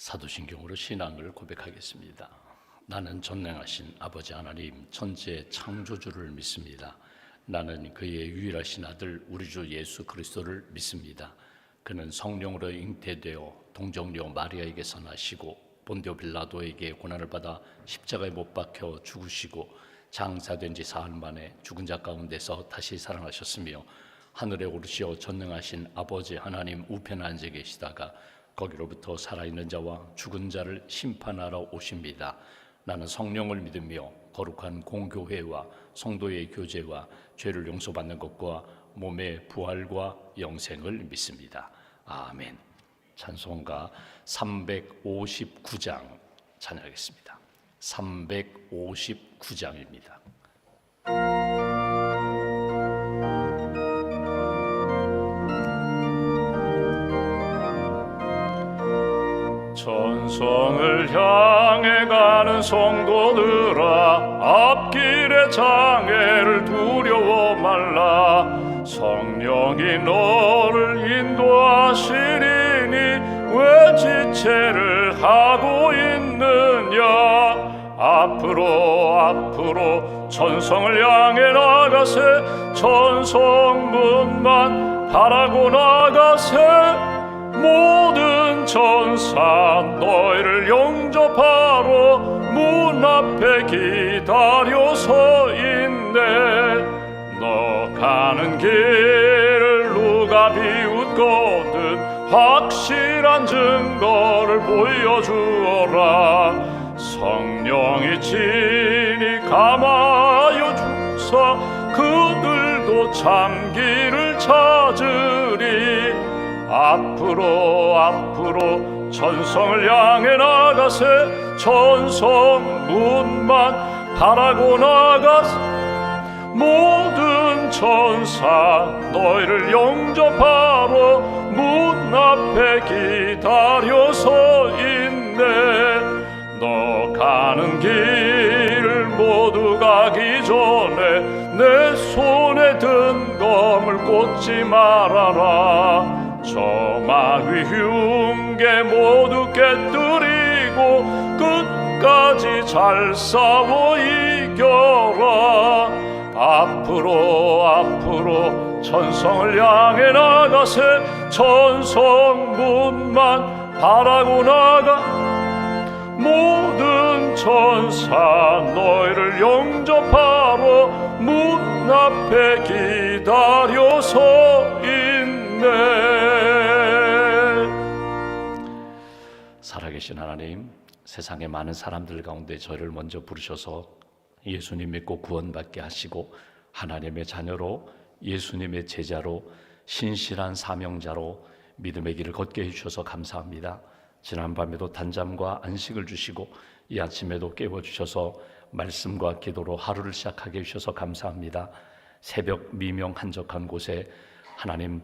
사도신경으로 신앙을 고백하겠습니다. 나는 전능하신 아버지 하나님 천지의 창조주를 믿습니다. 나는 그의 유일하신 아들 우리 주 예수 그리스도를 믿습니다. 그는 성령으로 잉태되어 동정녀 마리아에게서 나시고 본디오 빌라도에게 고난을 받아 십자가에 못 박혀 죽으시고 장사된 지 사흘 만에 죽은 자 가운데서 다시 살아나셨으며 하늘에 오르시어 전능하신 아버지 하나님 우편에 앉아 계시다가 거기로부터 살아있는 자와 죽은 자를 심판하러 오십니다. 나는 성령을 믿으며 거룩한 공교회와 성도의 교제와 죄를 용서받는 것과 몸의 부활과 영생을 믿습니다. 아멘. 찬송가 359장 찬양하겠습니다. 359장입니다. 천성을 향해 가는 성도들아, 앞길의 장애를 두려워 말라. 성령이 너를 인도하시리니 왜 지체를 하고 있느냐. 앞으로 천성을 향해 나가세. 천성문만 바라고 나가세. 모든 천사 너희를 영접하러 문 앞에 기다려 서 있네. 너 가는 길을 누가 비웃거든 확실한 증거를 보여주어라. 성령이 친히 감하여 주사 그들도 참기를 찾으리. 앞으로 천성을 향해 나가세. 천성문만 바라고 나가세. 모든 천사 너희를 영접하러 문 앞에 기다려 서 있네. 너 가는 길을 모두 가기 전에 내 손에 든 검을 꽂지 말아라. 저 마귀 흉계 모두 깨뜨리고 끝까지 잘 싸워 이겨라. 앞으로 천성을 향해 나가세. 천성문만 바라고 나가. 모든 천사 너희를 영접하러 문 앞에 기다려 서 있네. 살아계신 하나님, 세상의 많은 사람들 가운데 저를 먼저 부르셔서 예수님 믿고 구원받게 하시고 하나님의 자녀로 예수님의 제자로 신실한 사명자로 믿음의 길을 걷게 해주셔서 감사합니다. 지난밤에도 단잠과 안식을 주시고 이 아침에도 깨워주셔서 말씀과 기도로 하루를 시작하게 해주셔서 감사합니다. 새벽 미명 한적한 곳에 하나님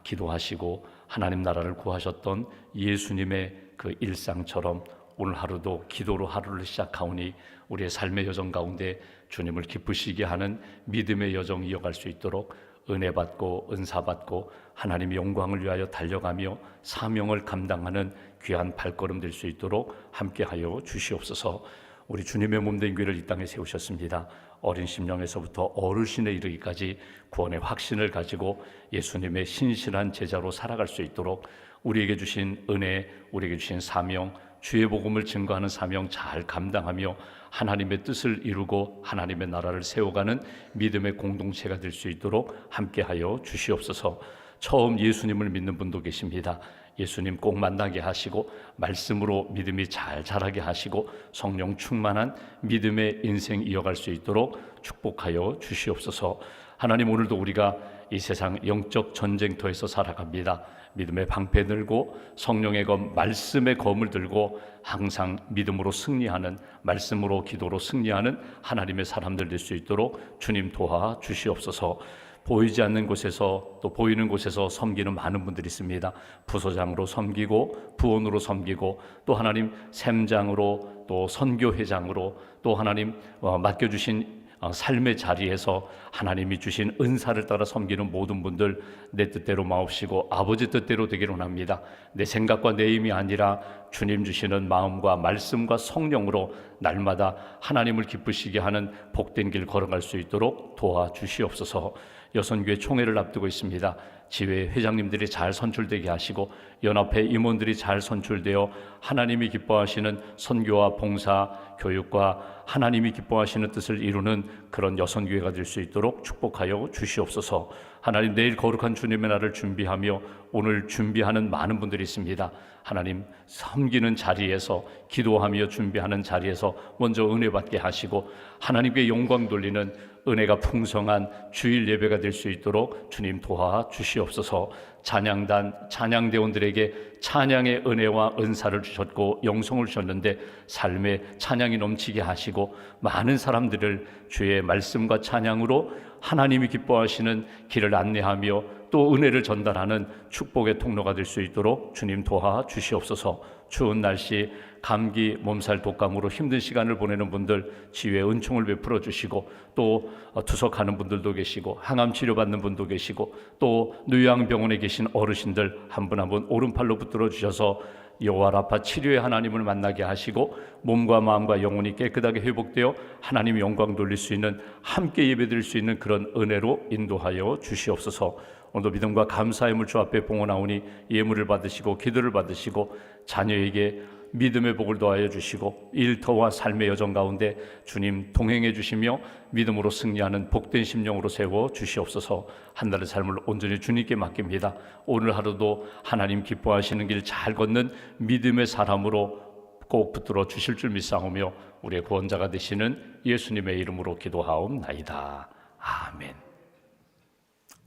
기도하시고 하나님 나라를 구하셨던 예수님의 그 일상처럼 오늘 하루도 기도로 하루를 시작하오니 우리의 삶의 여정 가운데 주님을 기쁘시게 하는 믿음의 여정 이어갈 수 있도록 은혜 받고 은사 받고 하나님의 영광을 위하여 달려가며 사명을 감당하는 귀한 발걸음 될 수 있도록 함께하여 주시옵소서. 우리 주님의 몸된 교회를 이 땅에 세우셨습니다. 어린 심령에서부터 어르신에 이르기까지 구원의 확신을 가지고 예수님의 신실한 제자로 살아갈 수 있도록 우리에게 주신 은혜, 우리에게 주신 사명, 주의 복음을 증거하는 사명 잘 감당하며 하나님의 뜻을 이루고 하나님의 나라를 세워가는 믿음의 공동체가 될 수 있도록 함께하여 주시옵소서. 처음 예수님을 믿는 분도 계십니다. 예수님 꼭 만나게 하시고 말씀으로 믿음이 잘 자라게 하시고 성령 충만한 믿음의 인생 이어갈 수 있도록 축복하여 주시옵소서. 하나님, 오늘도 우리가 이 세상 영적 전쟁터에서 살아갑니다. 믿음의 방패 들고 성령의 검, 말씀의 검을 들고 항상 믿음으로 승리하는, 말씀으로 기도로 승리하는 하나님의 사람들 될 수 있도록 주님 도와 주시옵소서. 보이지 않는 곳에서 또 보이는 곳에서 섬기는 많은 분들이 있습니다. 부소장으로 섬기고 부원으로 섬기고 또 하나님 샘장으로 또 선교회장으로 또 하나님 맡겨주신 삶의 자리에서 하나님이 주신 은사를 따라 섬기는 모든 분들 내 뜻대로 마옵시고 아버지 뜻대로 되기를 원합니다. 내 생각과 내 힘이 아니라 주님 주시는 마음과 말씀과 성령으로 날마다 하나님을 기쁘시게 하는 복된 길 걸어갈 수 있도록 도와주시옵소서. 여선교회 총회를 앞두고 있습니다. 지회 회장님들이 잘 선출되게 하시고 연합회 임원들이 잘 선출되어 하나님이 기뻐하시는 선교와 봉사, 교육과 하나님이 기뻐하시는 뜻을 이루는 그런 여선교회가 될 수 있도록 축복하여 주시옵소서. 하나님, 내일 거룩한 주님의 날을 준비하며 오늘 준비하는 많은 분들이 있습니다. 하나님, 섬기는 자리에서, 기도하며 준비하는 자리에서 먼저 은혜 받게 하시고 하나님께 영광 돌리는 은혜가 풍성한 주일 예배가 될 수 있도록 주님 도와주시옵소서. 찬양단, 찬양대원들에게 찬양의 은혜와 은사를 주셨고 영성을 주셨는데 삶에 찬양이 넘치게 하시고 많은 사람들을 주의 말씀과 찬양으로 하나님이 기뻐하시는 길을 안내하며 또 은혜를 전달하는 축복의 통로가 될 수 있도록 주님 도와주시옵소서. 추운 날씨, 감기, 몸살 독감으로 힘든 시간을 보내는 분들 치유의 은총을 베풀어 주시고 또 투석하는 분들도 계시고 항암 치료받는 분도 계시고 또 요양병원에 계신 어르신들 한 분 한 분 오른팔로 붙들어 주셔서 여호와 라파 치료의 하나님을 만나게 하시고 몸과 마음과 영혼이 깨끗하게 회복되어 하나님 영광 돌릴 수 있는, 함께 예배드릴 수 있는 그런 은혜로 인도하여 주시옵소서. 오늘도 믿음과 감사의 물 주 앞에 봉헌하오니 예물을 받으시고 기도를 받으시고 자녀에게 믿음의 복을 더하여 주시고 일터와 삶의 여정 가운데 주님 동행해 주시며 믿음으로 승리하는 복된 심령으로 세워 주시옵소서. 한 달의 삶을 온전히 주님께 맡깁니다. 오늘 하루도 하나님 기뻐하시는 길 잘 걷는 믿음의 사람으로 꼭 붙들어 주실 줄 믿사오며 우리의 구원자가 되시는 예수님의 이름으로 기도하옵나이다. 아멘.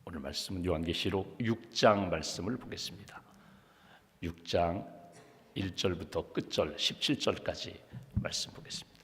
오늘 말씀은 요한계시록 6장 말씀을 보겠습니다. 6장 1절부터 끝절 17절까지 말씀 보겠습니다.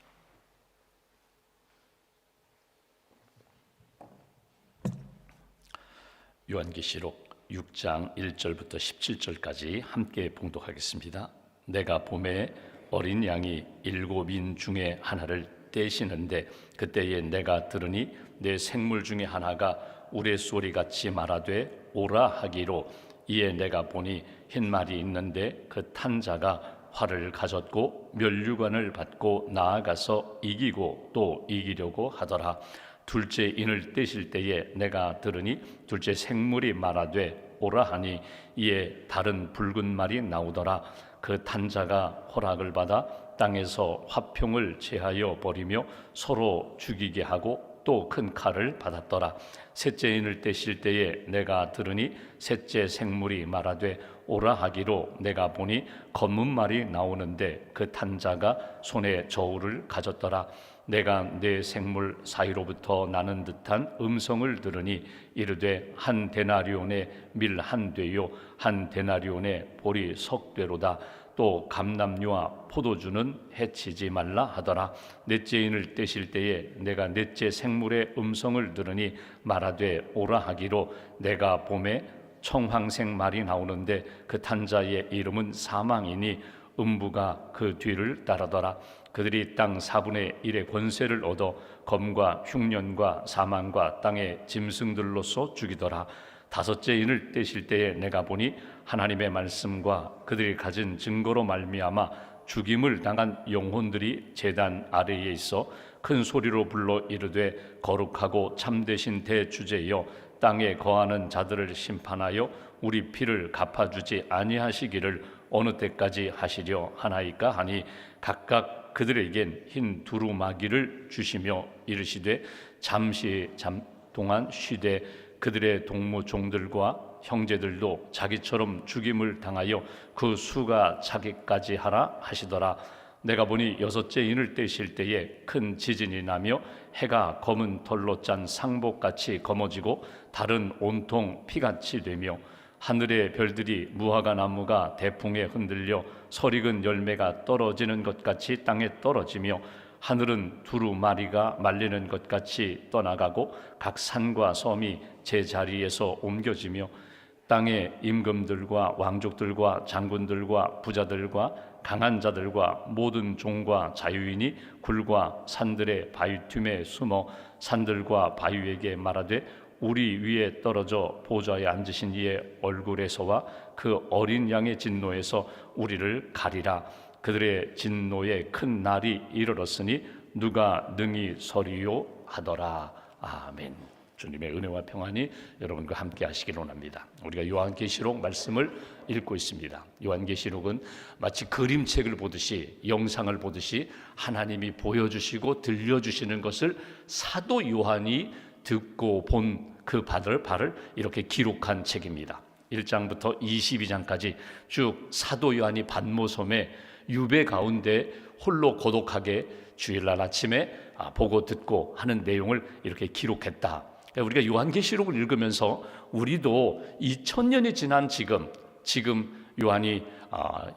요한계시록 6장 1절부터 17절까지 함께 봉독하겠습니다. 내가 봄에 어린 양이 7인 중에 하나를 떼시는데 그때에 내가 들으니 내 생물 중에 하나가 우레소리같이 말하되 오라 하기로, 이에 내가 보니 흰 말이 있는데 그 탄 자가 활을 가졌고 면류관을 받고 나아가서 이기고 또 이기려고 하더라. 둘째 인을 떼실 때에 내가 들으니 둘째 생물이 말하되 오라 하니, 이에 다른 붉은 말이 나오더라. 그 탄 자가 허락을 받아 땅에서 화평을 제하여 버리며 서로 죽이게 하고 또 큰 칼을 받았더라. 셋째 인을 떼실 때에 내가 들으니 셋째 생물이 말하되 오라 하기로, 내가 보니 검은 말이 나오는데 그 탄 자가 손에 저울을 가졌더라. 내가 네 생물 사이로부터 나는 듯한 음성을 들으니 이르되 한 데나리온의 밀 한 되요 한 데나리온의 보리 석 되로다. 또 감람류와 포도주는 해치지 말라 하더라. 넷째 인을 떼실 때에 내가 넷째 생물의 음성을 들으니 말하되 오라 하기로, 내가 봄에 청황색 말이 나오는데 그 탄 자의 이름은 사망이니 음부가 그 뒤를 따르더라. 그들이 땅 4분의 1의 권세를 얻어 검과 흉년과 사망과 땅의 짐승들로서 죽이더라. 다섯째 인을 떼실 때에 내가 보니 하나님의 말씀과 그들이 가진 증거로 말미암아 죽임을 당한 영혼들이 제단 아래에 있어 큰 소리로 불러 이르되 거룩하고 참되신 대주제여, 땅에 거하는 자들을 심판하여 우리 피를 갚아주지 아니하시기를 어느 때까지 하시려 하나이까 하니, 각각 그들에겐 흰 두루마기를 주시며 이르시되 잠시 동안 쉬되 그들의 동무 종들과 형제들도 자기처럼 죽임을 당하여 그 수가 차기까지 하라 하시더라. 내가 보니 여섯째 인을 떼실 때에 큰 지진이 나며 해가 검은 털로 짠 상복같이 검어지고 달은 온통 피같이 되며 하늘의 별들이 무화과 나무가 대풍에 흔들려 설익은 열매가 떨어지는 것 같이 땅에 떨어지며 하늘은 두루마리가 말리는 것 같이 떠나가고 각 산과 섬이 제 자리에서 옮겨지며 땅의 임금들과 왕족들과 장군들과 부자들과 강한 자들과 모든 종과 자유인이 굴과 산들의 바위 틈에 숨어 산들과 바위에게 말하되 우리 위에 떨어져 보좌에 앉으신 이의 얼굴에서와 그 어린 양의 진노에서 우리를 가리라. 그들의 진노에 큰 날이 이르렀으니 누가 능히 서리요 하더라. 아멘. 주님의 은혜와 평안이 여러분과 함께 하시길 원합니다. 우리가 요한계시록 말씀을 읽고 있습니다. 요한계시록은 마치 그림책을 보듯이, 영상을 보듯이 하나님이 보여주시고 들려주시는 것을 사도 요한이 듣고 본 그 바를 이렇게 기록한 책입니다. 1장부터 22장까지 쭉 사도 요한이 반모섬에 유배 가운데 홀로 고독하게 주일날 아침에 보고 듣고 하는 내용을 이렇게 기록했다. 우리가 요한계시록을 읽으면서 우리도 2000년이 지난 지금 요한이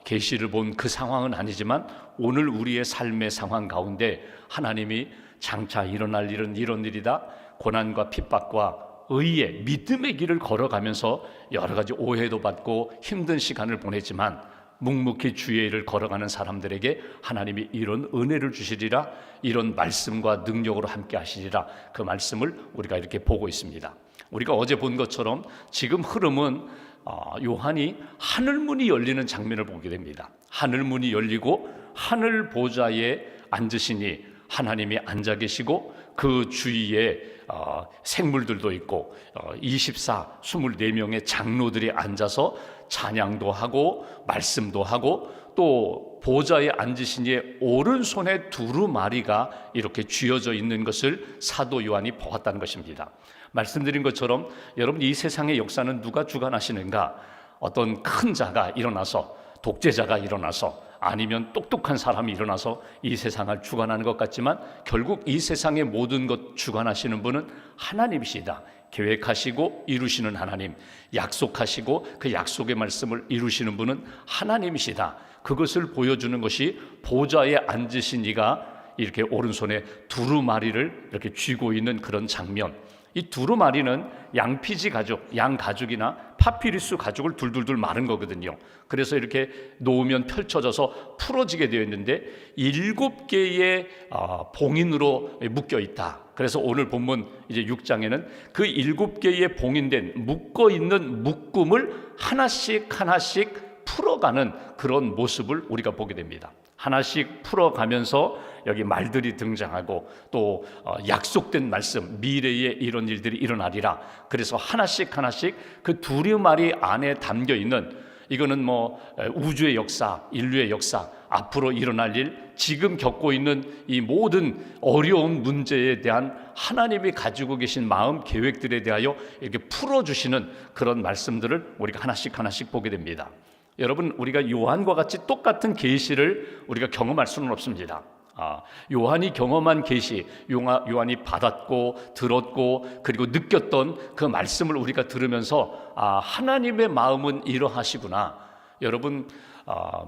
계시를 본 그 상황은 아니지만 오늘 우리의 삶의 상황 가운데 하나님이 장차 일어날 일은 이런 일이다, 고난과 핍박과 의의 믿음의 길을 걸어가면서 여러 가지 오해도 받고 힘든 시간을 보내지만 묵묵히 주의 일을 걸어가는 사람들에게 하나님이 이런 은혜를 주시리라, 이런 말씀과 능력으로 함께 하시리라, 그 말씀을 우리가 이렇게 보고 있습니다. 우리가 어제 본 것처럼 지금 흐름은 요한이 하늘문이 열리는 장면을 보게 됩니다. 하늘문이 열리고 하늘 보좌에 앉으시니 하나님이 앉아 계시고 그 주위에 생물들도 있고 24명의 장로들이 앉아서 찬양도 하고 말씀도 하고 또 보좌에 앉으신 이의 오른손에 두루마리가 이렇게 쥐어져 있는 것을 사도 요한이 보았다는 것입니다. 말씀드린 것처럼 여러분, 이 세상의 역사는 누가 주관하시는가? 어떤 큰 자가 일어나서, 독재자가 일어나서, 아니면 똑똑한 사람이 일어나서 이 세상을 주관하는 것 같지만 결국 이 세상의 모든 것 주관하시는 분은 하나님이시다. 계획하시고 이루시는 하나님, 약속하시고 그 약속의 말씀을 이루시는 분은 하나님이시다. 그것을 보여주는 것이 보좌에 앉으신 이가 이렇게 오른손에 두루마리를 이렇게 쥐고 있는 그런 장면. 이 두루마리는 양피지 가죽, 양 가죽이나 파피루스 가죽을 둘둘둘 마른 거거든요. 그래서 이렇게 놓으면 펼쳐져서 풀어지게 되어 있는데 7개의 봉인으로 묶여 있다. 그래서 오늘 본문 이제 6장에는 그 7개의 봉인된 묶어 있는 묶음을 하나씩 풀어가는 그런 모습을 우리가 보게 됩니다. 하나씩 풀어가면서 여기 말들이 등장하고 또 약속된 말씀, 미래에 이런 일들이 일어나리라. 그래서 하나씩 그 두루마리 안에 담겨 있는, 이거는 우주의 역사, 인류의 역사, 앞으로 일어날 일, 지금 겪고 있는 이 모든 어려운 문제에 대한 하나님이 가지고 계신 마음, 계획들에 대하여 이렇게 풀어주시는 그런 말씀들을 우리가 하나씩 보게 됩니다. 여러분, 우리가 요한과 같이 똑같은 계시를 우리가 경험할 수는 없습니다. 요한이 경험한 계시, 요한이 받았고 들었고 그리고 느꼈던 그 말씀을 우리가 들으면서 하나님의 마음은 이러하시구나. 여러분,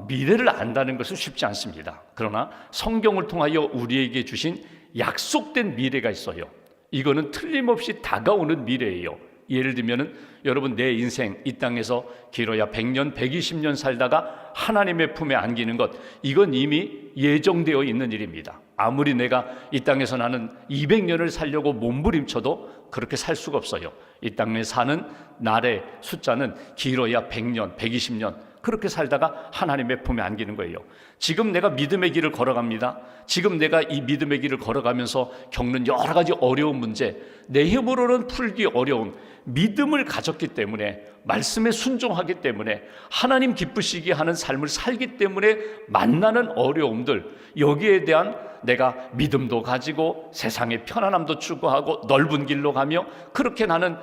미래를 안다는 것은 쉽지 않습니다. 그러나 성경을 통하여 우리에게 주신 약속된 미래가 있어요. 이거는 틀림없이 다가오는 미래예요. 예를 들면은 여러분, 내 인생 이 땅에서 길어야 100년, 120년 살다가 하나님의 품에 안기는 것, 이건 이미 예정되어 있는 일입니다. 아무리 내가 이 땅에서 나는 200년을 살려고 몸부림쳐도 그렇게 살 수가 없어요. 이 땅에 사는 날의 숫자는 길어야 100년, 120년 그렇게 살다가 하나님의 품에 안기는 거예요. 지금 내가 믿음의 길을 걸어갑니다. 지금 내가 이 믿음의 길을 걸어가면서 겪는 여러 가지 어려운 문제, 내 힘으로는 풀기 어려운 믿음을 가졌기 때문에, 말씀에 순종하기 때문에, 하나님 기쁘시게 하는 삶을 살기 때문에 만나는 어려움들, 여기에 대한 내가 믿음도 가지고 세상의 편안함도 추구하고 넓은 길로 가며 그렇게 나는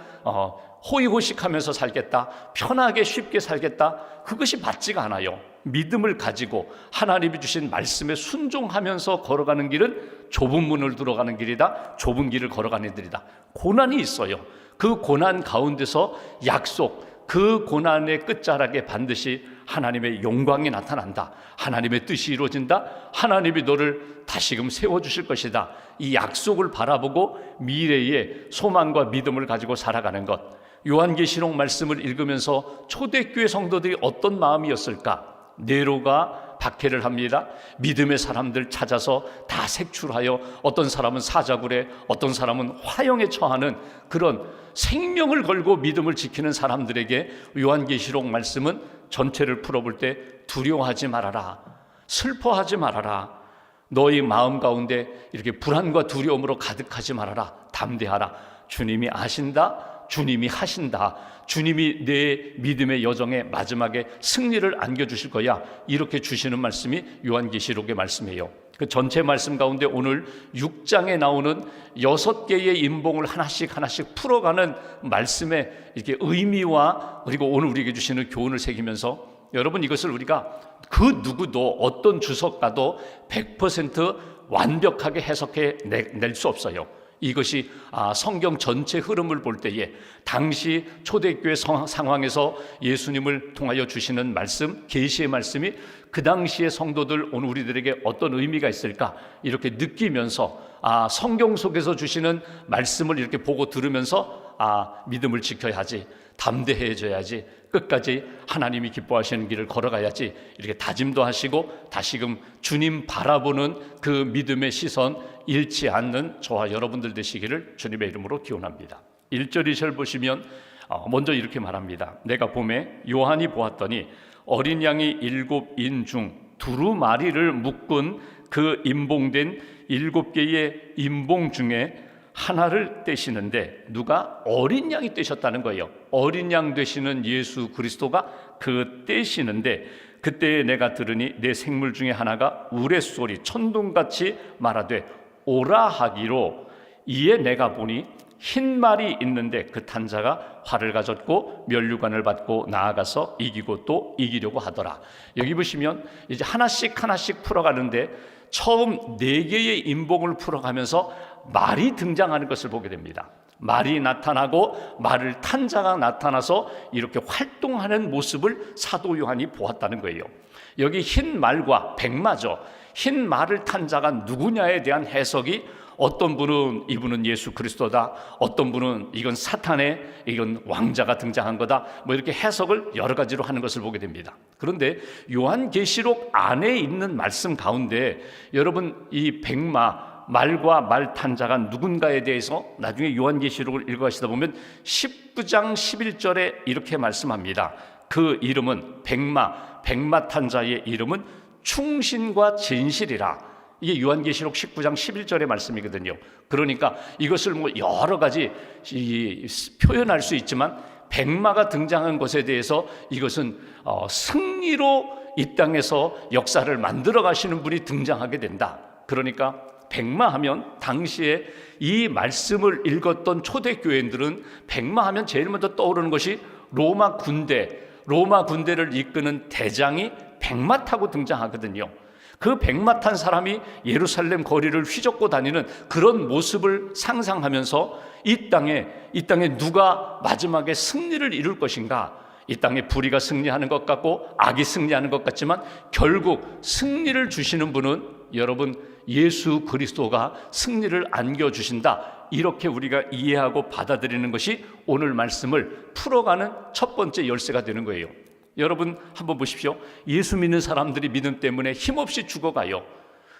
호의호식하면서 살겠다, 편하게 쉽게 살겠다, 그것이 맞지가 않아요. 믿음을 가지고 하나님이 주신 말씀에 순종하면서 걸어가는 길은 좁은 문을 들어가는 길이다, 좁은 길을 걸어가는 길이다. 고난이 있어요. 그 고난 가운데서 약속, 그 고난의 끝자락에 반드시 하나님의 영광이 나타난다, 하나님의 뜻이 이루어진다, 하나님이 너를 다시금 세워주실 것이다, 이 약속을 바라보고 미래의 소망과 믿음을 가지고 살아가는 것. 요한계시록 말씀을 읽으면서 초대교회 성도들이 어떤 마음이었을까? 네로가 박해를 합니다. 믿음의 사람들 찾아서 다 색출하여 어떤 사람은 사자굴에, 어떤 사람은 화형에 처하는 그런 생명을 걸고 믿음을 지키는 사람들에게 요한계시록 말씀은 전체를 풀어볼 때 두려워하지 말아라, 슬퍼하지 말아라, 너희 마음 가운데 이렇게 불안과 두려움으로 가득하지 말아라, 담대하라. 주님이 아신다, 주님이 하신다, 주님이 내 믿음의 여정의 마지막에 승리를 안겨주실 거야, 이렇게 주시는 말씀이 요한계시록의 말씀이에요. 그 전체 말씀 가운데 오늘 6장에 나오는 6개의 임봉을 하나씩 풀어가는 말씀의 이렇게 의미와 그리고 오늘 우리에게 주시는 교훈을 새기면서, 여러분, 이것을 우리가 그 누구도 어떤 주석가도 100% 완벽하게 해석해 낼 수 없어요. 이것이 성경 전체 흐름을 볼 때에 당시 초대교회 상황에서 예수님을 통하여 주시는 말씀, 계시의 말씀이 그 당시의 성도들, 오늘 우리들에게 어떤 의미가 있을까 이렇게 느끼면서 성경 속에서 주시는 말씀을 이렇게 보고 들으면서 믿음을 지켜야지, 담대해져야지, 끝까지 하나님이 기뻐하시는 길을 걸어가야지, 이렇게 다짐도 하시고 다시금 주님 바라보는 그 믿음의 시선 잃지 않는 저와 여러분들 되시기를 주님의 이름으로 기원합니다. 1절 2절 보시면 먼저 이렇게 말합니다. 내가 봄에 요한이 보았더니 어린 양이 7인 중 두루마리를 묶은 그 임봉된 7개의 임봉 중에 하나를 떼시는데, 누가? 어린 양이 떼셨다는 거예요. 어린 양 되시는 예수 그리스도가 그 떼시는데, 그때 내가 들으니 내 생물 중에 하나가 우레소리 천둥같이 말하되 오라 하기로, 이에 내가 보니 흰 말이 있는데 그 탄자가 활을 가졌고 면류관을 받고 나아가서 이기고 또 이기려고 하더라. 여기 보시면 이제 하나씩 풀어가는데 처음 4개의 임봉을 풀어가면서 말이 등장하는 것을 보게 됩니다. 말이 나타나고 말을 탄 자가 나타나서 이렇게 활동하는 모습을 사도 요한이 보았다는 거예요. 여기 흰 말과 백마죠. 흰 말을 탄 자가 누구냐에 대한 해석이, 어떤 분은 이분은 예수 그리스도다, 어떤 분은 이건 사탄의, 이건 왕자가 등장한 거다, 뭐 이렇게 해석을 여러 가지로 하는 것을 보게 됩니다. 그런데 요한계시록 안에 있는 말씀 가운데 여러분, 이 백마, 말과 말 탄 자가 누군가에 대해서 나중에 요한계시록을 읽어가시다 보면 19장 11절에 이렇게 말씀합니다. 그 이름은 백마 탄 자의 이름은 충신과 진실이라. 이게 요한계시록 19장 11절의 말씀이거든요. 그러니까 이것을 뭐 여러 가지 표현할 수 있지만, 백마가 등장한 것에 대해서 이것은 승리로 이 땅에서 역사를 만들어 가시는 분이 등장하게 된다. 그러니까 백마하면 당시에 이 말씀을 읽었던 초대교회인들은 백마하면 제일 먼저 떠오르는 것이 로마 군대를 이끄는 대장이 백마 타고 등장하거든요. 그 백마 탄 사람이 예루살렘 거리를 휘젓고 다니는 그런 모습을 상상하면서 이 땅에 누가 마지막에 승리를 이룰 것인가, 이 땅에 불의가 승리하는 것 같고 악이 승리하는 것 같지만 결국 승리를 주시는 분은 여러분 예수 그리스도가 승리를 안겨주신다, 이렇게 우리가 이해하고 받아들이는 것이 오늘 말씀을 풀어가는 첫 번째 열쇠가 되는 거예요. 여러분 한번 보십시오. 예수 믿는 사람들이 믿음 때문에 힘없이 죽어가요.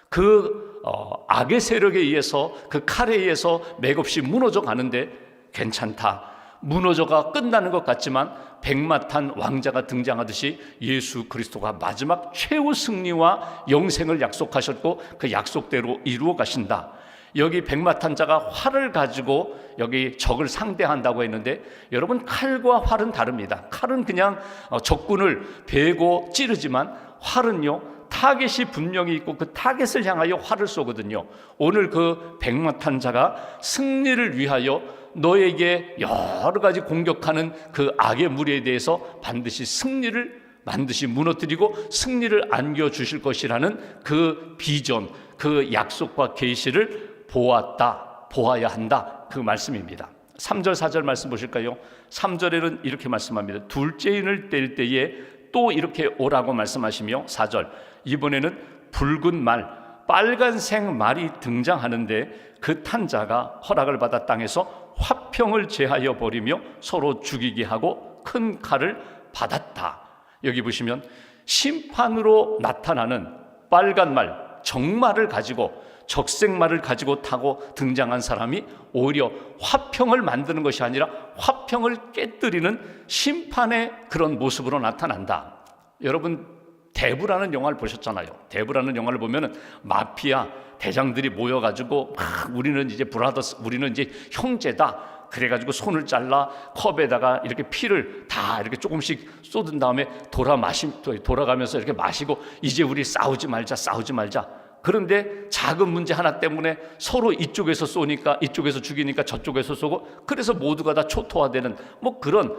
그 악의 세력에 의해서, 그 칼에 의해서 맥없이 무너져 가는데 괜찮다, 무너져가 끝나는 것 같지만 백마탄 왕자가 등장하듯이 예수 그리스도가 마지막 최후 승리와 영생을 약속하셨고 그 약속대로 이루어 가신다. 여기 백마탄 자가 활을 가지고 여기 적을 상대한다고 했는데, 여러분 칼과 활은 다릅니다. 칼은 그냥 적군을 베고 찌르지만 활은요 타겟이 분명히 있고 그 타겟을 향하여 활을 쏘거든요. 오늘 그 백마탄 자가 승리를 위하여 너에게 여러 가지 공격하는 그 악의 무리에 대해서 반드시 무너뜨리고 승리를 안겨주실 것이라는 그 비전, 그 약속과 계시를 보아야 한다, 그 말씀입니다. 3절 4절 말씀 보실까요? 3절에는 이렇게 말씀합니다. 둘째인을 뗄 때에 또 이렇게 오라고 말씀하시며, 4절 이번에는 붉은 말, 빨간색 말이 등장하는데 그 탄 자가 허락을 받아 땅에서 화평을 제하여 버리며 서로 죽이게 하고 큰 칼을 받았다. 여기 보시면 심판으로 나타나는 빨간 말, 정말을 가지고, 적색말을 가지고 타고 등장한 사람이 오히려 화평을 만드는 것이 아니라 화평을 깨뜨리는 심판의 그런 모습으로 나타난다. 여러분, 대부라는 영화를 보셨잖아요. 대부라는 영화를 보면은 마피아 대장들이 모여가지고 우리는 이제 브라더스, 우리는 이제 형제다. 그래가지고 손을 잘라 컵에다가 이렇게 피를 다 이렇게 조금씩 쏟은 다음에 돌아가면서 이렇게 마시고, 이제 우리 싸우지 말자. 그런데 작은 문제 하나 때문에 서로 이쪽에서 쏘니까, 이쪽에서 죽이니까 저쪽에서 쏘고, 그래서 모두가 다 초토화되는 뭐 그런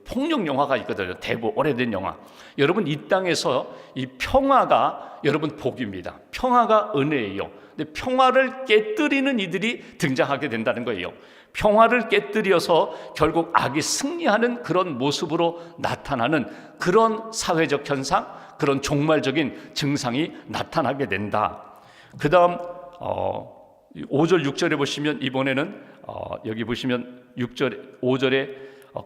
폭력 영화가 있거든요. 대부 오래된 영화. 여러분, 이 땅에서 이 평화가 여러분 복입니다. 평화가 은혜예요. 근데 평화를 깨뜨리는 이들이 등장하게 된다는 거예요. 평화를 깨뜨려서 결국 악이 승리하는 그런 모습으로 나타나는 그런 사회적 현상, 그런 종말적인 증상이 나타나게 된다. 그 다음 5절 6절에 보시면, 이번에는 여기 보시면 6절 5절에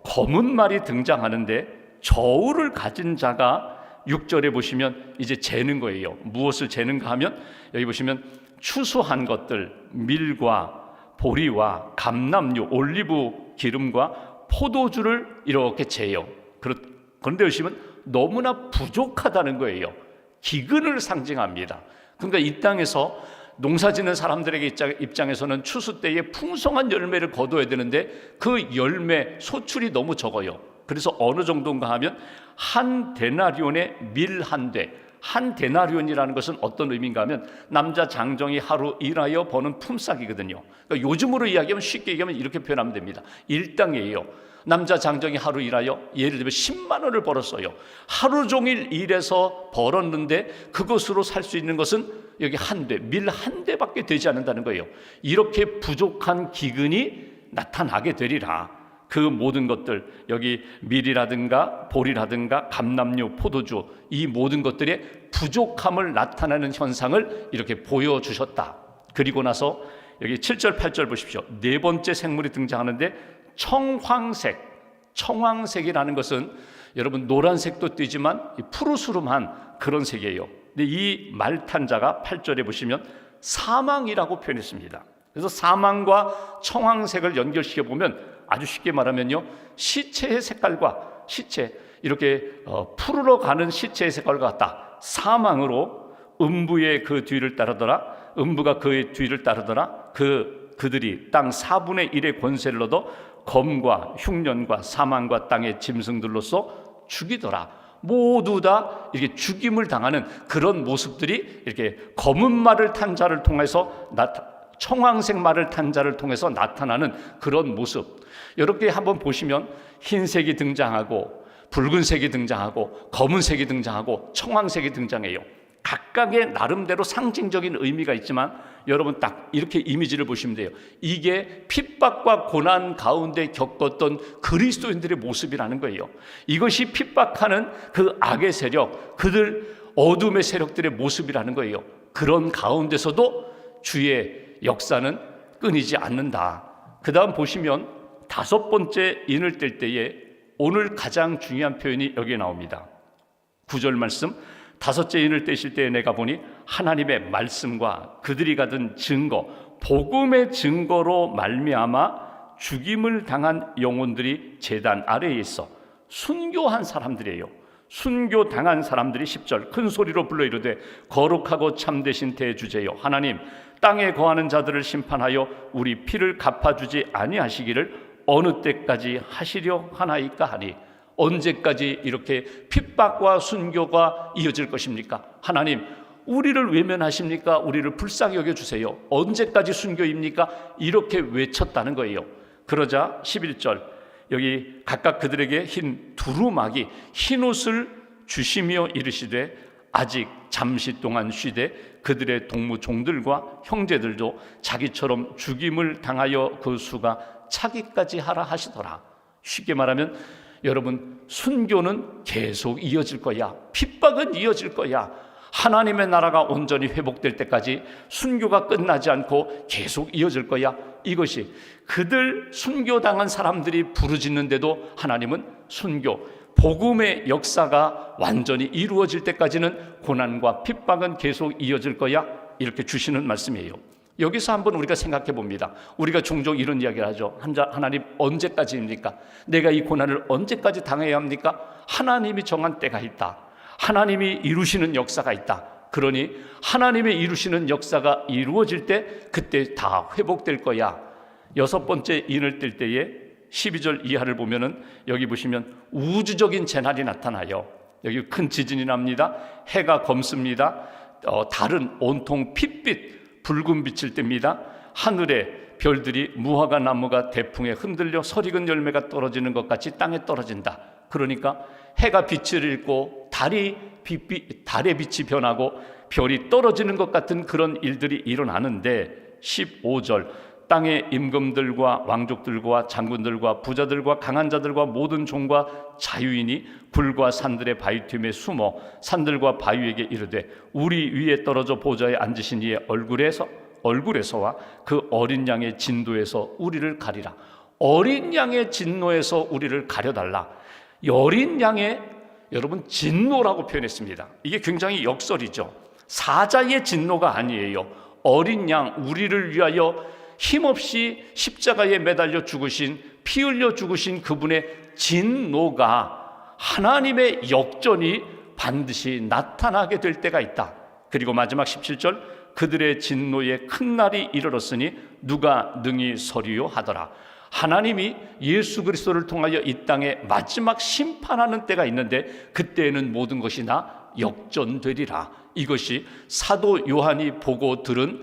검은 말이 등장하는데, 저울을 가진 자가 6절에 보시면 이제 재는 거예요. 무엇을 재는가 하면, 여기 보시면 추수한 것들, 밀과 보리와 감람류, 올리브 기름과 포도주를 이렇게 재요. 그런데 보시면 너무나 부족하다는 거예요. 기근을 상징합니다. 그러니까 이 땅에서 농사짓는 사람들에게 입장에서는 추수 때에 풍성한 열매를 거둬야 되는데 그 열매 소출이 너무 적어요. 그래서 어느 정도인가 하면 한 데나리온에 밀 한 대. 한 데나리온이라는 것은 어떤 의미인가 하면 남자 장정이 하루 일하여 버는 품삯이거든요. 그러니까 요즘으로 이야기하면, 쉽게 얘기하면 이렇게 표현하면 됩니다. 일당이에요. 남자 장정이 하루 일하여 예를 들면 10만 원을 벌었어요. 하루 종일 일해서 벌었는데 그것으로 살 수 있는 것은 여기 한 대, 밀 한 대밖에 되지 않는다는 거예요. 이렇게 부족한 기근이 나타나게 되리라. 그 모든 것들, 여기 밀이라든가 보리라든가 감람류, 포도주, 이 모든 것들의 부족함을 나타내는 현상을 이렇게 보여주셨다. 그리고 나서 여기 7절 8절 보십시오. 네 번째 생물이 등장하는데 청황색이라는 것은 여러분 노란색도 띄지만 푸르스름한 그런 색이에요. 근데 이 말탄 자가 8절에 보시면 사망이라고 표현했습니다. 그래서 사망과 청황색을 연결시켜 보면 아주 쉽게 말하면요, 시체의 색깔과 이렇게 푸르러 가는 시체의 색깔과 같다. 사망으로 음부의 그 뒤를 따르더라. 음부가 그의 뒤를 따르더라. 그들이 땅 4분의 1의 권세를 얻어 검과 흉년과 사망과 땅의 짐승들로서 죽이더라. 모두 다 이렇게 죽임을 당하는 그런 모습들이 이렇게 검은 말을 탄 자를 통해서 청황색 말을 탄 자를 통해서 나타나는 그런 모습. 이렇게 한번 보시면 흰색이 등장하고 붉은색이 등장하고 검은색이 등장하고 청황색이 등장해요. 각각의 나름대로 상징적인 의미가 있지만 여러분 딱 이렇게 이미지를 보시면 돼요. 이게 핍박과 고난 가운데 겪었던 그리스도인들의 모습이라는 거예요. 이것이 핍박하는 그 악의 세력, 그들 어둠의 세력들의 모습이라는 거예요. 그런 가운데서도 주의 역사는 끊이지 않는다. 그 다음 보시면 5번째 인을 뗄 때에 오늘 가장 중요한 표현이 여기에 나옵니다. 9절 말씀, 5째 인을 떼실 때에 내가 보니 하나님의 말씀과 그들이 가진 증거, 복음의 증거로 말미암아 죽임을 당한 영혼들이 제단 아래에 있어 순교한 사람들이에요. 순교당한 사람들이 10절 큰 소리로 불러 이르되 거룩하고 참되신 대주제여 하나님, 땅에 거하는 자들을 심판하여 우리 피를 갚아주지 아니하시기를 어느 때까지 하시려 하나이까 하니. 언제까지 이렇게 핍박과 순교가 이어질 것입니까? 하나님, 우리를 외면하십니까? 우리를 불쌍히 여겨주세요. 언제까지 순교입니까? 이렇게 외쳤다는 거예요. 그러자 11절 여기 각각 그들에게 흰 두루마기 흰 옷을 주시며 이르시되 아직 잠시 동안 쉬되 그들의 동무 종들과 형제들도 자기처럼 죽임을 당하여 그 수가 차기까지 하라 하시더라. 쉽게 말하면 여러분, 순교는 계속 이어질 거야. 핍박은 이어질 거야. 하나님의 나라가 온전히 회복될 때까지 순교가 끝나지 않고 계속 이어질 거야. 이것이 그들 순교당한 사람들이 부르짖는데도 하나님은 순교, 복음의 역사가 완전히 이루어질 때까지는 고난과 핍박은 계속 이어질 거야, 이렇게 주시는 말씀이에요. 여기서 한번 우리가 생각해 봅니다. 우리가 종종 이런 이야기를 하죠. 하나님 언제까지입니까? 내가 이 고난을 언제까지 당해야 합니까? 하나님이 정한 때가 있다. 하나님이 이루시는 역사가 있다. 그러니 하나님의 이루시는 역사가 이루어질 때 그때 다 회복될 거야. 6번째 인을 뜰 때에 12절 이하를 보면은 여기 보시면 우주적인 재난이 나타나요. 여기 큰 지진이 납니다. 해가 검습니다. 달은 온통 핏빛 붉은 빛을 띱니다. 하늘에 별들이 무화과 나무가 대풍에 흔들려 설익은 열매가 떨어지는 것 같이 땅에 떨어진다. 그러니까 해가 빛을 잃고 달의 빛이 변하고 별이 떨어지는 것 같은 그런 일들이 일어나는데 15절 땅의 임금들과 왕족들과 장군들과 부자들과 강한 자들과 모든 종과 자유인이 굴과 산들의 바위 틈에 숨어 산들과 바위에게 이르되 우리 위에 떨어져 보좌에 앉으신 이의 얼굴에서와 그 어린 양의 진노에서 우리를 가리라. 어린 양의 진노에서 우리를 가려달라. 이 어린 양의 여러분 진노라고 표현했습니다. 이게 굉장히 역설이죠. 사자의 진노가 아니에요. 어린 양, 우리를 위하여 힘없이 십자가에 매달려 죽으신, 피 흘려 죽으신 그분의 진노가, 하나님의 역전이 반드시 나타나게 될 때가 있다. 그리고 마지막 17절 그들의 진노에 큰 날이 이르렀으니 누가 능히 서리요 하더라. 하나님이 예수 그리스도를 통하여 이 땅에 마지막 심판하는 때가 있는데 그때에는 모든 것이 다 역전되리라. 이것이 사도 요한이 보고 들은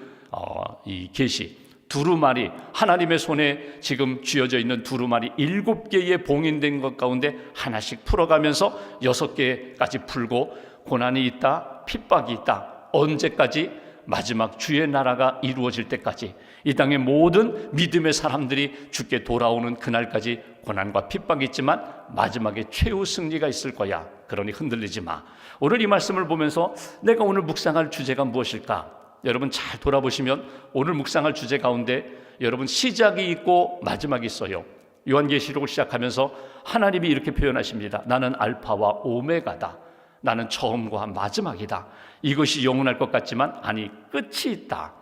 이 계시, 두루마리, 하나님의 손에 지금 쥐어져 있는 두루마리 7개의 봉인된 것 가운데 하나씩 풀어가면서 6개까지 풀고 고난이 있다, 핍박이 있다. 언제까지? 마지막 주의 나라가 이루어질 때까지, 이 땅의 모든 믿음의 사람들이 주께 돌아오는 그날까지 고난과 핍박이 있지만 마지막에 최후 승리가 있을 거야. 그러니 흔들리지 마. 오늘 이 말씀을 보면서 내가 오늘 묵상할 주제가 무엇일까? 여러분 잘 돌아보시면 오늘 묵상할 주제 가운데 여러분 시작이 있고 마지막이 있어요. 요한계시록을 시작하면서 하나님이 이렇게 표현하십니다. 나는 알파와 오메가다. 나는 처음과 마지막이다. 이것이 영원할 것 같지만 아니, 끝이 있다.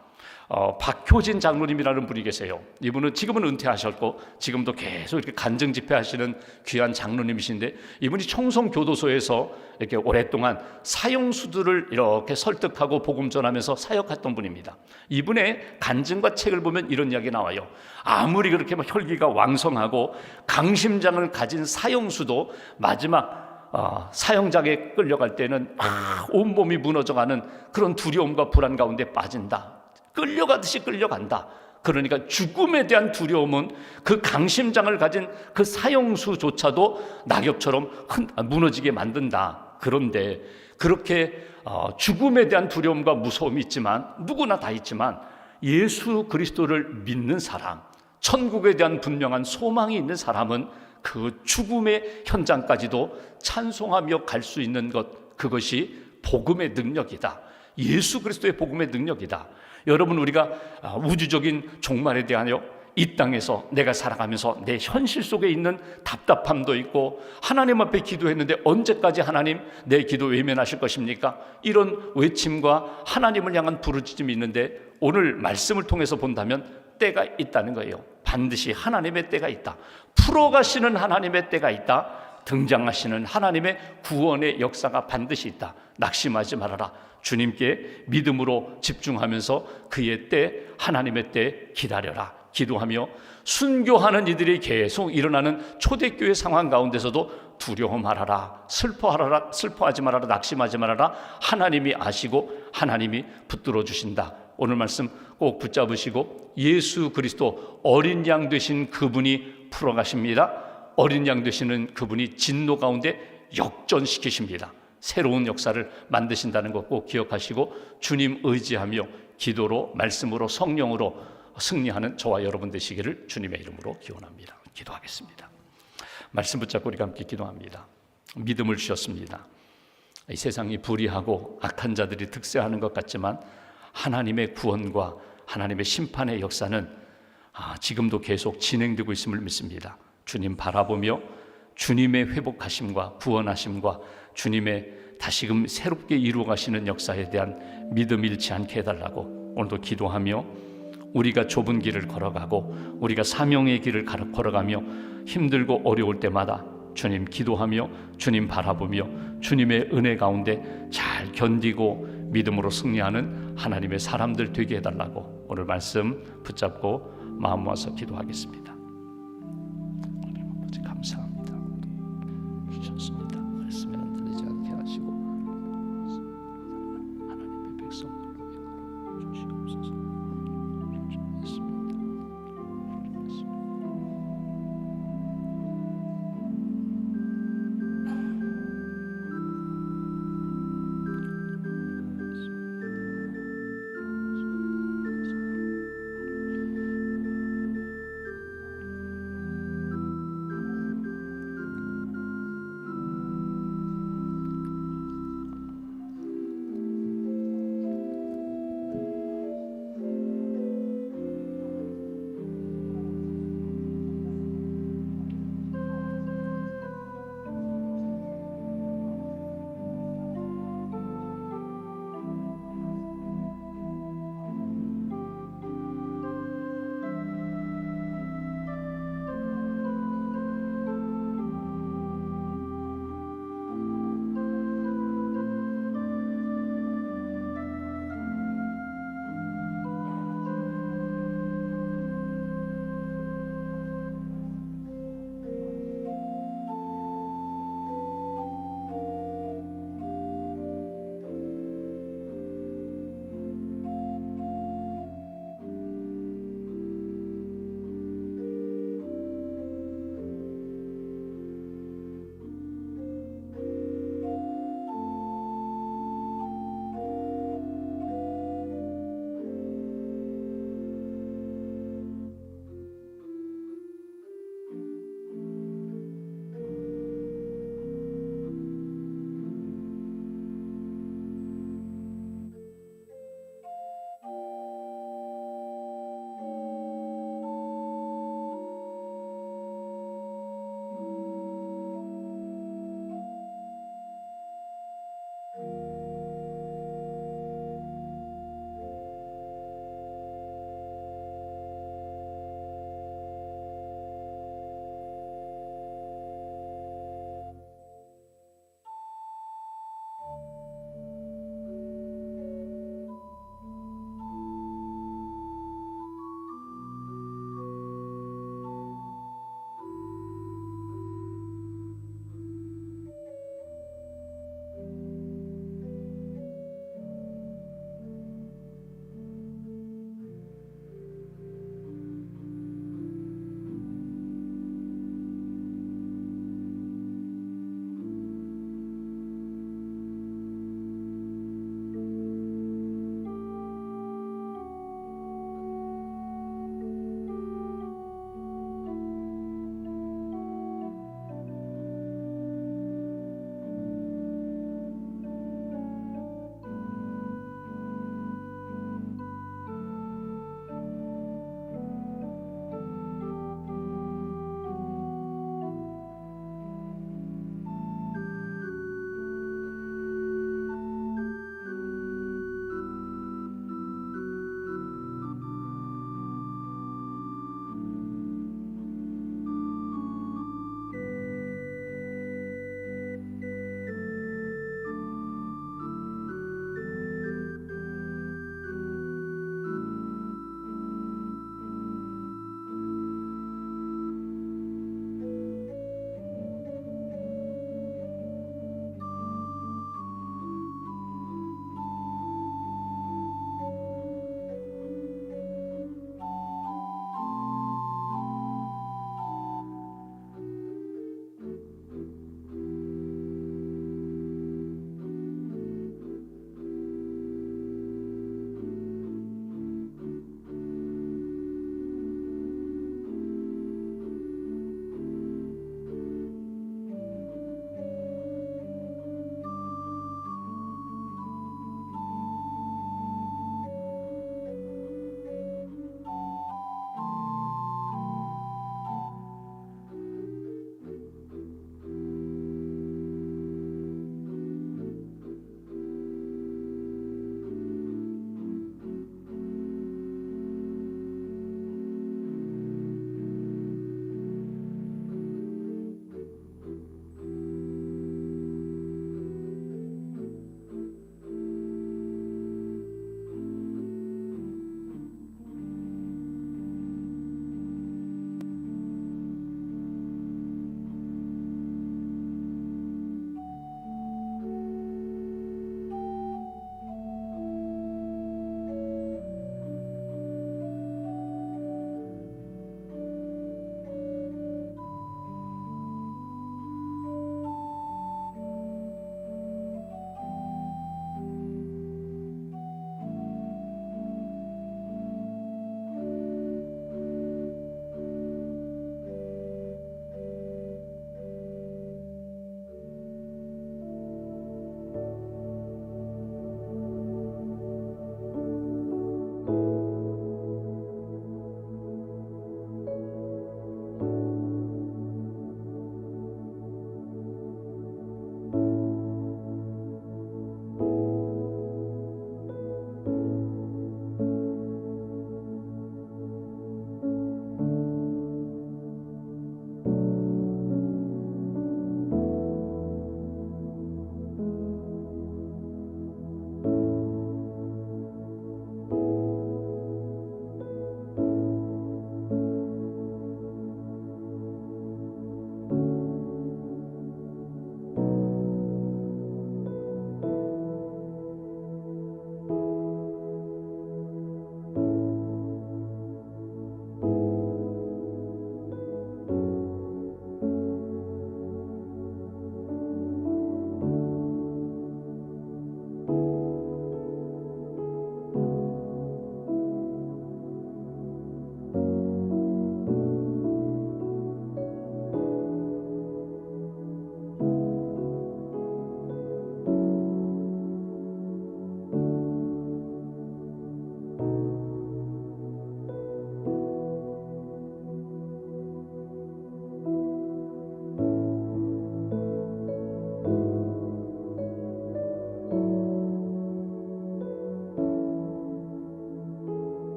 박효진 장로님이라는 분이 계세요. 이분은 지금은 은퇴하셨고 지금도 계속 이렇게 간증 집회하시는 귀한 장로님이신데, 이분이 청송교도소에서 이렇게 오랫동안 사형수들을 이렇게 설득하고 복음 전하면서 사역했던 분입니다. 이분의 간증과 책을 보면 이런 이야기 나와요. 아무리 그렇게 혈기가 왕성하고 강심장을 가진 사형수도 마지막 사형장에 끌려갈 때는 온몸이 무너져가는 그런 두려움과 불안 가운데 빠진다. 끌려가듯이 끌려간다. 그러니까 죽음에 대한 두려움은 그 강심장을 가진 그 사형수조차도 낙엽처럼 무너지게 만든다. 그런데 그렇게 죽음에 대한 두려움과 무서움이 있지만, 누구나 다 있지만, 예수 그리스도를 믿는 사람, 천국에 대한 분명한 소망이 있는 사람은 그 죽음의 현장까지도 찬송하며 갈 수 있는 것, 그것이 복음의 능력이다. 예수 그리스도의 복음의 능력이다. 여러분, 우리가 우주적인 종말에 대하여 이 땅에서 내가 살아가면서 내 현실 속에 있는 답답함도 있고, 하나님 앞에 기도했는데 언제까지 하나님 내 기도 외면하실 것입니까? 이런 외침과 하나님을 향한 부르짖음이 있는데, 오늘 말씀을 통해서 본다면 때가 있다는 거예요. 반드시 하나님의 때가 있다. 풀어가시는 하나님의 때가 있다. 등장하시는 하나님의 구원의 역사가 반드시 있다. 낙심하지 말아라. 주님께 믿음으로 집중하면서 그의 때, 하나님의 때 기다려라. 기도하며 순교하는 이들이 계속 일어나는 초대교회 상황 가운데서도 두려워 말아라. 슬퍼하지 말아라. 낙심하지 말아라. 하나님이 아시고 하나님이 붙들어 주신다. 오늘 말씀 꼭 붙잡으시고, 예수 그리스도 어린 양 되신 그분이 풀어가십니다. 어린 양 되시는 그분이 진노 가운데 역전시키십니다. 새로운 역사를 만드신다는 것 꼭 기억하시고, 주님 의지하며 기도로, 말씀으로, 성령으로 승리하는 저와 여러분 되시기를 주님의 이름으로 기원합니다. 기도하겠습니다. 말씀 붙잡고 우리가 함께 기도합니다. 믿음을 주셨습니다. 이 세상이 불의하고 악한 자들이 득세하는 것 같지만 하나님의 구원과 하나님의 심판의 역사는 지금도 계속 진행되고 있음을 믿습니다. 주님 바라보며 주님의 회복하심과 구원하심과 주님의 다시금 새롭게 이루어가시는 역사에 대한 믿음 잃지 않게 해달라고 오늘도 기도하며, 우리가 좁은 길을 걸어가고 우리가 사명의 길을 걸어가며 힘들고 어려울 때마다 주님 기도하며 주님 바라보며 주님의 은혜 가운데 잘 견디고 믿음으로 승리하는 하나님의 사람들 되게 해달라고 오늘 말씀 붙잡고 마음 모아서 기도하겠습니다.